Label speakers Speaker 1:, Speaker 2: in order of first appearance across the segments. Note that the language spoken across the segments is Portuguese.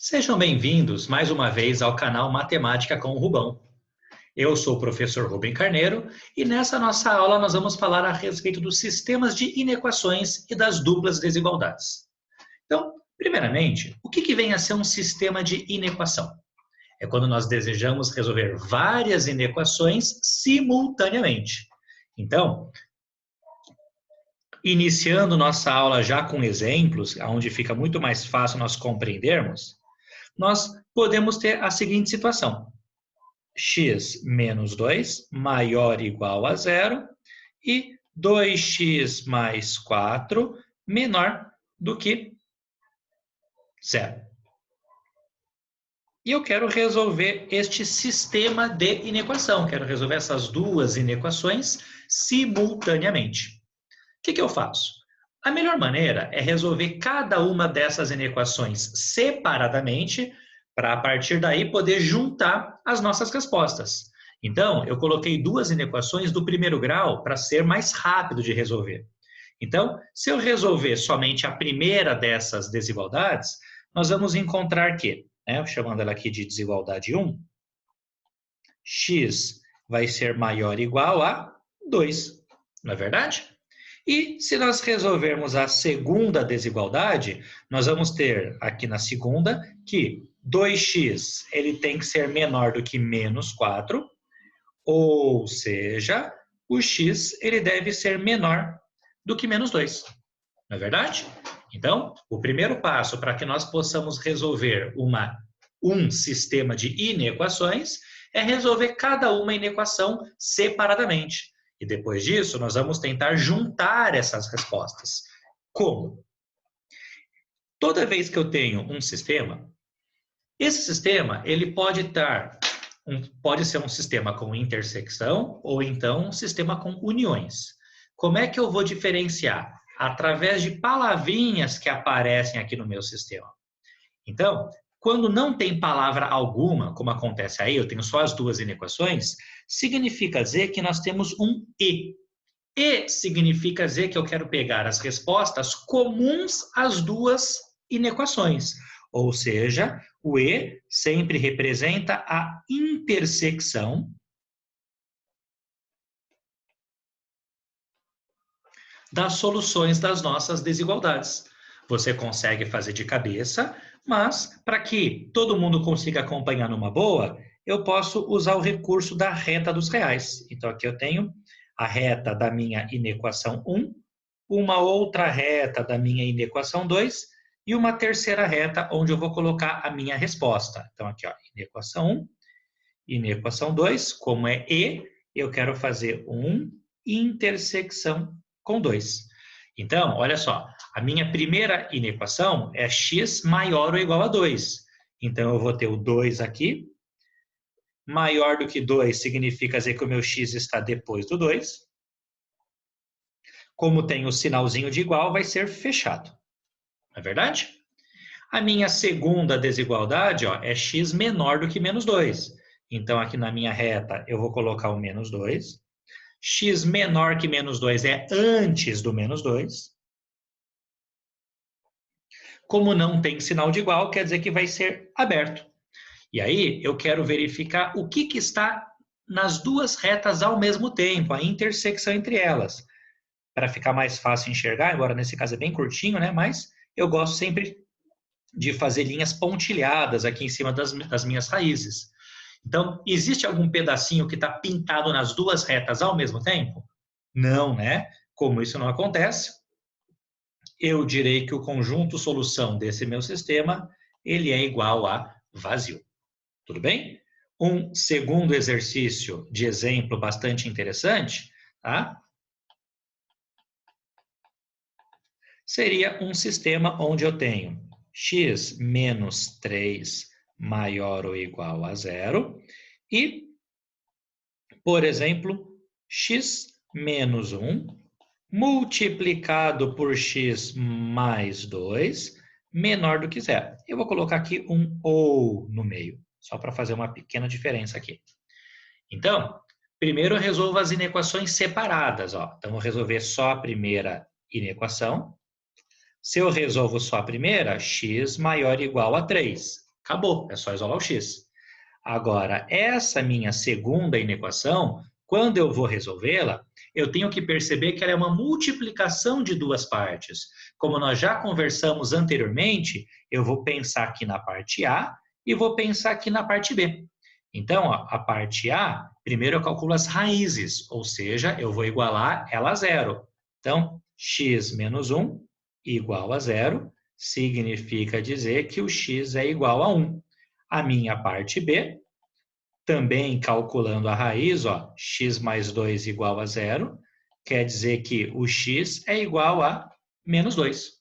Speaker 1: Sejam bem-vindos mais uma vez ao canal Matemática com o Rubão. Eu sou o professor Rubem Carneiro e nessa nossa aula nós vamos falar a respeito dos sistemas de inequações e das duplas desigualdades. Então, primeiramente, o que vem a ser um sistema de inequação? É quando nós desejamos resolver várias inequações simultaneamente. Então, iniciando nossa aula já com exemplos, onde fica muito mais fácil nós compreendermos, nós podemos ter a seguinte situação: x menos 2 maior ou igual a zero e 2x mais 4 menor do que zero. E eu quero resolver este sistema de inequação, quero resolver essas duas inequações simultaneamente. O que eu faço? A melhor maneira é resolver cada uma dessas inequações separadamente, para a partir daí poder juntar as nossas respostas. Então, eu coloquei duas inequações do primeiro grau para ser mais rápido de resolver. Então, se eu resolver somente a primeira dessas desigualdades, nós vamos encontrar que, chamando ela aqui de desigualdade 1, x vai ser maior ou igual a 2, não é verdade? E se nós resolvermos a segunda desigualdade, nós vamos ter aqui na segunda que 2x ele tem que ser menor do que menos 4, ou seja, o x ele deve ser menor do que menos 2. Não é verdade? Então, o primeiro passo para que nós possamos resolver um sistema de inequações é resolver cada uma inequação separadamente. E depois disso, nós vamos tentar juntar essas respostas. Como? Toda vez que eu tenho um sistema, esse sistema ele pode ser um sistema com intersecção ou então um sistema com uniões. Como é que eu vou diferenciar? Através de palavrinhas que aparecem aqui no meu sistema. Então, quando não tem palavra alguma, como acontece aí, eu tenho só as duas inequações, significa dizer que nós temos um e. E significa dizer que eu quero pegar as respostas comuns às duas inequações. Ou seja, o e sempre representa a intersecção das soluções das nossas desigualdades. Você consegue fazer de cabeça, mas para que todo mundo consiga acompanhar numa boa, eu posso usar o recurso da reta dos reais. Então, aqui eu tenho a reta da minha inequação 1, uma outra reta da minha inequação 2 e uma terceira reta onde eu vou colocar a minha resposta. Então, aqui, ó, inequação 1, inequação 2, como é e, eu quero fazer 1 intersecção com 2. Então, olha só, a minha primeira inequação é x maior ou igual a 2. Então, eu vou ter o 2 aqui. Maior do que 2 significa dizer que o meu x está depois do 2. Como tem o sinalzinho de igual, vai ser fechado. Não é verdade? A minha segunda desigualdade é x menor do que menos 2. Então, aqui na minha reta, eu vou colocar o menos 2. X menor que menos 2 é antes do menos 2. Como não tem sinal de igual, quer dizer que vai ser aberto. E aí, eu quero verificar o que está nas duas retas ao mesmo tempo, a intersecção entre elas. Para ficar mais fácil enxergar, embora nesse caso é bem curtinho, né? Mas eu gosto sempre de fazer linhas pontilhadas aqui em cima das minhas raízes. Então, existe algum pedacinho que está pintado nas duas retas ao mesmo tempo? Não, né? Como isso não acontece, eu direi que o conjunto solução desse meu sistema, ele é igual a vazio. Tudo bem? Um segundo exercício de exemplo bastante interessante, tá? Seria um sistema onde eu tenho x menos 3 maior ou igual a zero e, por exemplo, x menos 1 multiplicado por x mais 2 menor do que zero. Eu vou colocar aqui um ou no meio, só para fazer uma pequena diferença aqui. Então, primeiro eu resolvo as inequações separadas. Então, vou resolver só a primeira inequação. Se eu resolvo só a primeira, x maior ou igual a 3. Acabou, é só isolar o x. Agora, essa minha segunda inequação, quando eu vou resolvê-la, eu tenho que perceber que ela é uma multiplicação de duas partes. Como nós já conversamos anteriormente, eu vou pensar aqui na parte A e vou pensar aqui na parte B. Então, ó, a parte A, primeiro eu calculo as raízes, ou seja, eu vou igualar ela a zero. Então, x menos 1 igual a zero, significa dizer que o x é igual a 1. A minha parte B, também calculando a raiz, ó, x mais 2 igual a zero, quer dizer que o x é igual a menos 2.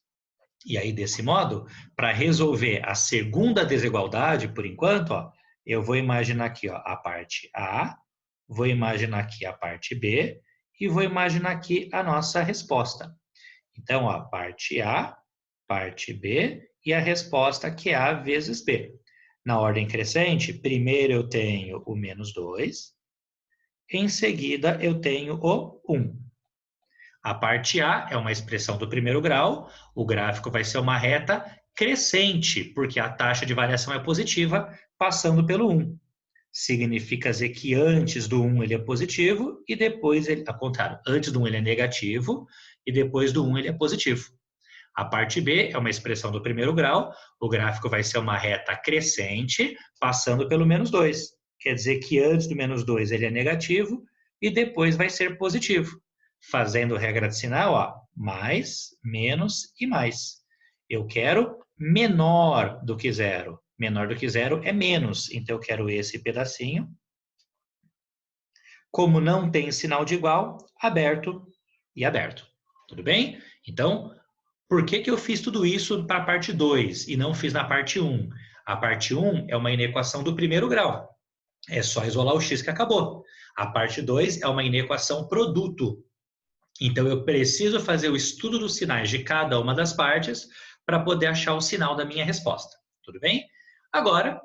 Speaker 1: E aí, desse modo, para resolver a segunda desigualdade, por enquanto, ó, eu vou imaginar aqui ó, a parte A, vou imaginar aqui a parte B e vou imaginar aqui a nossa resposta. Então, ó, parte A, parte B e a resposta que é A vezes B. Na ordem crescente, primeiro eu tenho o menos 2, em seguida eu tenho o 1. A parte A é uma expressão do primeiro grau, o gráfico vai ser uma reta crescente, porque a taxa de variação é positiva, passando pelo 1. Significa dizer que antes do 1 ele é positivo e depois, ao contrário, antes do 1 ele é negativo e depois do 1 ele é positivo. A parte B é uma expressão do primeiro grau, o gráfico vai ser uma reta crescente, passando pelo menos 2. Quer dizer que antes do menos 2 ele é negativo e depois vai ser positivo. Fazendo regra de sinal, ó, mais, menos e mais. Eu quero menor do que zero. Menor do que zero é menos, então eu quero esse pedacinho. Como não tem sinal de igual, aberto e aberto. Tudo bem? Então, por que eu fiz tudo isso para a parte 2 e não fiz na parte 1? A parte 1 é uma inequação do primeiro grau. É só isolar o x que acabou. A parte 2 é uma inequação produto. Então, eu preciso fazer o estudo dos sinais de cada uma das partes para poder achar o sinal da minha resposta. Tudo bem? Agora,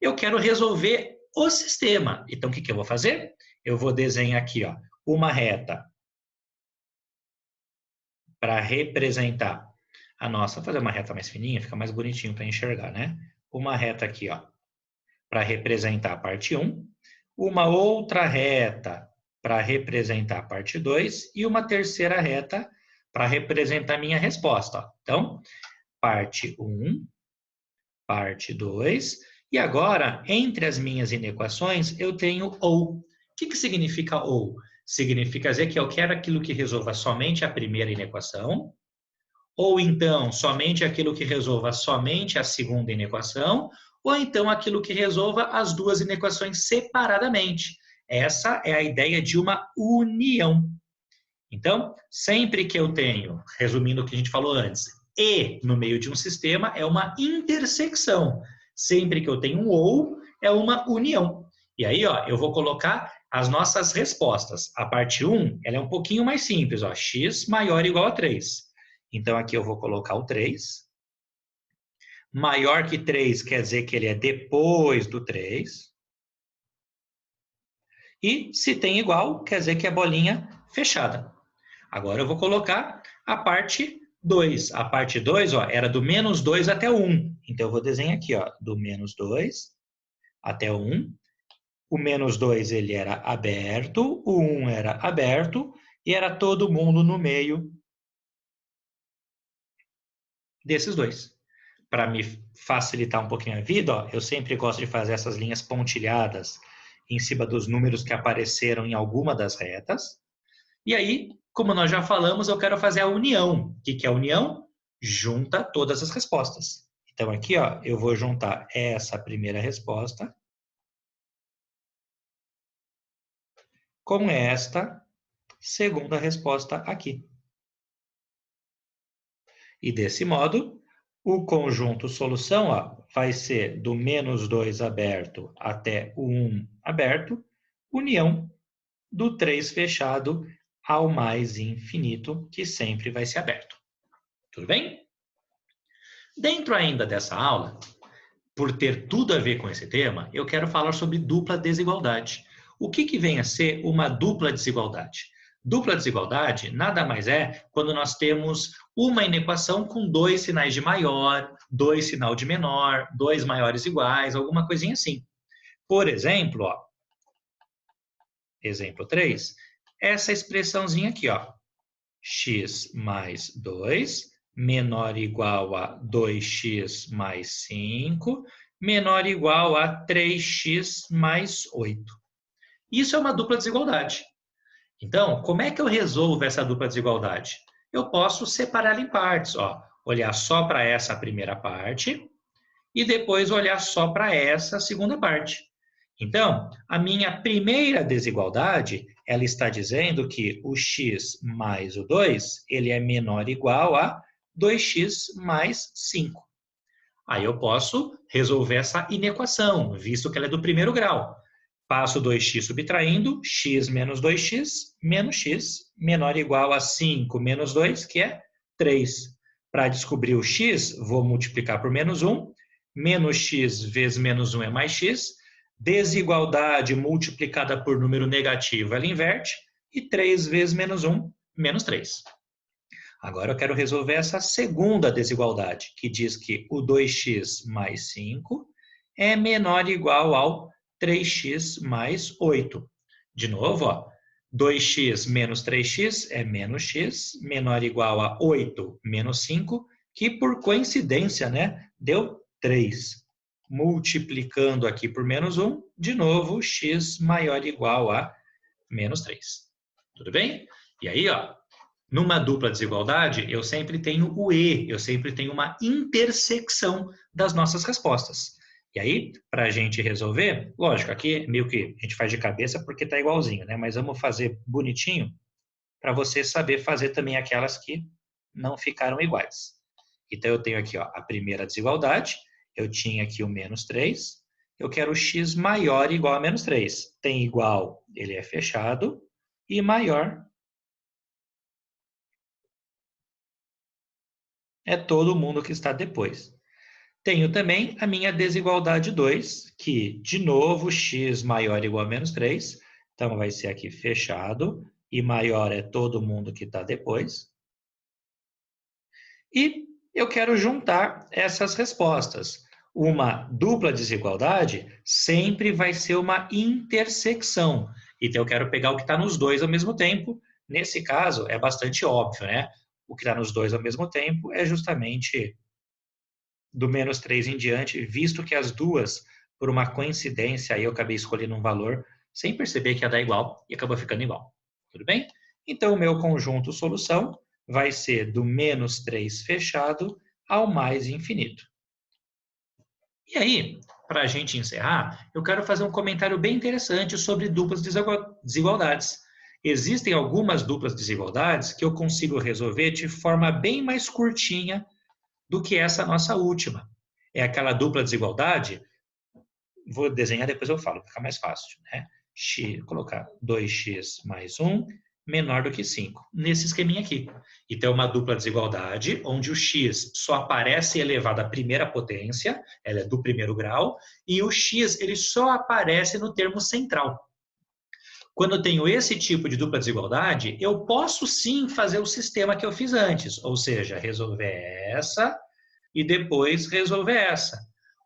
Speaker 1: eu quero resolver o sistema. Então, o que eu vou fazer? Eu vou desenhar aqui ó, uma reta para representar a nossa. Vou fazer uma reta mais fininha, fica mais bonitinho para enxergar, né? Uma reta aqui, ó, para representar a parte 1. Uma outra reta para representar a parte 2 e uma terceira reta para representar a minha resposta. Ó. Então, parte 1, parte 2, e agora, entre as minhas inequações, eu tenho ou. O que significa ou? Significa dizer que eu quero aquilo que resolva somente a primeira inequação, ou então somente aquilo que resolva somente a segunda inequação, ou então aquilo que resolva as duas inequações separadamente. Essa é a ideia de uma união. Então, sempre que eu tenho, resumindo o que a gente falou antes, e no meio de um sistema, é uma intersecção. Sempre que eu tenho um ou, é uma união. E aí, ó, eu vou colocar as nossas respostas. A parte 1, ela é um pouquinho mais simples, ó, x maior ou igual a 3. Então, aqui eu vou colocar o 3. Maior que 3 quer dizer que ele é depois do 3. E se tem igual, quer dizer que é bolinha fechada. Agora eu vou colocar a parte 2. A parte 2 ó, era do menos 2 até o 1. Então eu vou desenhar aqui, ó, do menos 2 até o 1. O menos 2 ele era aberto, o 1 era aberto e era todo mundo no meio desses dois. Para me facilitar um pouquinho a vida, ó, eu sempre gosto de fazer essas linhas pontilhadas em cima dos números que apareceram em alguma das retas. E aí, como nós já falamos, eu quero fazer a união. O que é a união? Junta todas as respostas. Então, aqui, ó, eu vou juntar essa primeira resposta com esta segunda resposta aqui. E desse modo, o conjunto solução ó, vai ser do menos 2 aberto até o 1 aberto, união do 3 fechado ao mais infinito, que sempre vai ser aberto. Tudo bem? Dentro ainda dessa aula, por ter tudo a ver com esse tema, eu quero falar sobre dupla desigualdade. O que vem a ser uma dupla desigualdade? Dupla desigualdade nada mais é quando nós temos uma inequação com dois sinais de maior, 2 sinal de menor, 2 maiores iguais, alguma coisinha assim. Por exemplo, ó, exemplo 3, essa expressãozinha aqui, ó, x mais 2 menor ou igual a 2x mais 5 menor ou igual a 3x mais 8. Isso é uma dupla desigualdade. Então, como é que eu resolvo essa dupla desigualdade? Eu posso separá-la em partes, ó, olhar só para essa primeira parte e depois olhar só para essa segunda parte. Então, a minha primeira desigualdade, ela está dizendo que o x mais o 2, ele é menor ou igual a 2x mais 5. Aí eu posso resolver essa inequação, visto que ela é do primeiro grau. Passo 2x subtraindo, x menos 2x menos x menor ou igual a 5 menos 2, que é 3. Para descobrir o x, vou multiplicar por menos 1. Menos x vezes menos 1 é mais x. Desigualdade multiplicada por número negativo, ela inverte. E 3 vezes menos 1, menos 3. Agora eu quero resolver essa segunda desigualdade, que diz que o 2x mais 5 é menor ou igual ao 3x mais 8. De novo, ó, 2x menos 3x é menos x, menor ou igual a 8 menos 5, que por coincidência, né, deu 3. Multiplicando aqui por menos 1, de novo, x maior ou igual a menos 3. Tudo bem? E aí, ó, numa dupla desigualdade, eu sempre tenho o e, eu sempre tenho uma intersecção das nossas respostas. E aí, para a gente resolver, lógico, aqui meio que a gente faz de cabeça porque está igualzinho, né? Mas vamos fazer bonitinho para você saber fazer também aquelas que não ficaram iguais. Então, eu tenho aqui ó, a primeira desigualdade, eu tinha aqui o menos 3, eu quero o x maior ou igual a menos 3. Tem igual, ele é fechado, e maior é todo mundo que está depois. Tenho também a minha desigualdade 2, que, de novo, x maior ou igual a menos 3. Então, vai ser aqui fechado, e maior é todo mundo que está depois. E eu quero juntar essas respostas. Uma dupla desigualdade sempre vai ser uma intersecção. Então, eu quero pegar o que está nos dois ao mesmo tempo. Nesse caso, é bastante óbvio, né? O que está nos dois ao mesmo tempo é justamente do menos 3 em diante, visto que as duas, por uma coincidência, aí eu acabei escolhendo um valor sem perceber que ia dar igual e acabou ficando igual. Tudo bem? Então, o meu conjunto solução vai ser do menos 3 fechado ao mais infinito. E aí, para a gente encerrar, eu quero fazer um comentário bem interessante sobre duplas desigualdades. Existem algumas duplas desigualdades que eu consigo resolver de forma bem mais curtinha do que essa nossa última. É aquela dupla desigualdade, vou desenhar, depois eu falo, fica mais fácil, né? Vou colocar 2x mais 1 menor do que 5, nesse esqueminha aqui. Então, uma dupla desigualdade, onde o x só aparece elevado à primeira potência, ela é do primeiro grau, e o x ele só aparece no termo central. Quando eu tenho esse tipo de dupla desigualdade, eu posso sim fazer o sistema que eu fiz antes, ou seja, resolver essa e depois resolver essa.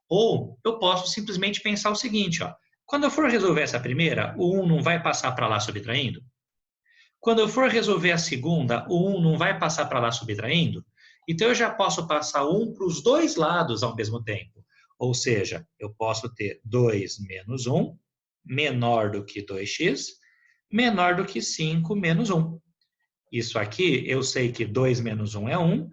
Speaker 1: Ou eu posso simplesmente pensar o seguinte, ó, quando eu for resolver essa primeira, o 1 não vai passar para lá subtraindo? Quando eu for resolver a segunda, o 1 não vai passar para lá subtraindo? Então, eu já posso passar 1 para os dois lados ao mesmo tempo. Ou seja, eu posso ter 2 menos 1 menor do que 2x, menor do que 5 menos 1. Isso aqui, eu sei que 2 menos 1 é 1,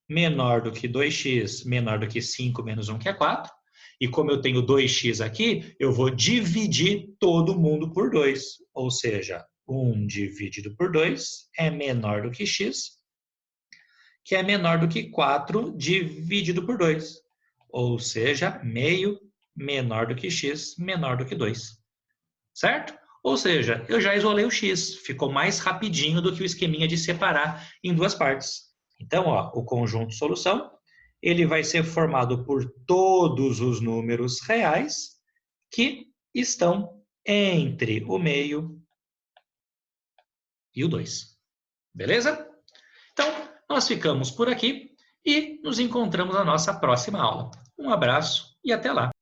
Speaker 1: menor do que 2x, menor do que 5 menos 1, que é 4. E como eu tenho 2x aqui, eu vou dividir todo mundo por 2. Ou seja, 1 dividido por 2 é menor do que x, que é menor do que 4 dividido por 2. Ou seja, meio menor do que x, menor do que 2. Certo? Ou seja, eu já isolei o x, ficou mais rapidinho do que o esqueminha de separar em duas partes. Então, ó, o conjunto solução, ele vai ser formado por todos os números reais que estão entre o meio e o 2. Beleza? Então, nós ficamos por aqui e nos encontramos na nossa próxima aula. Um abraço e até lá!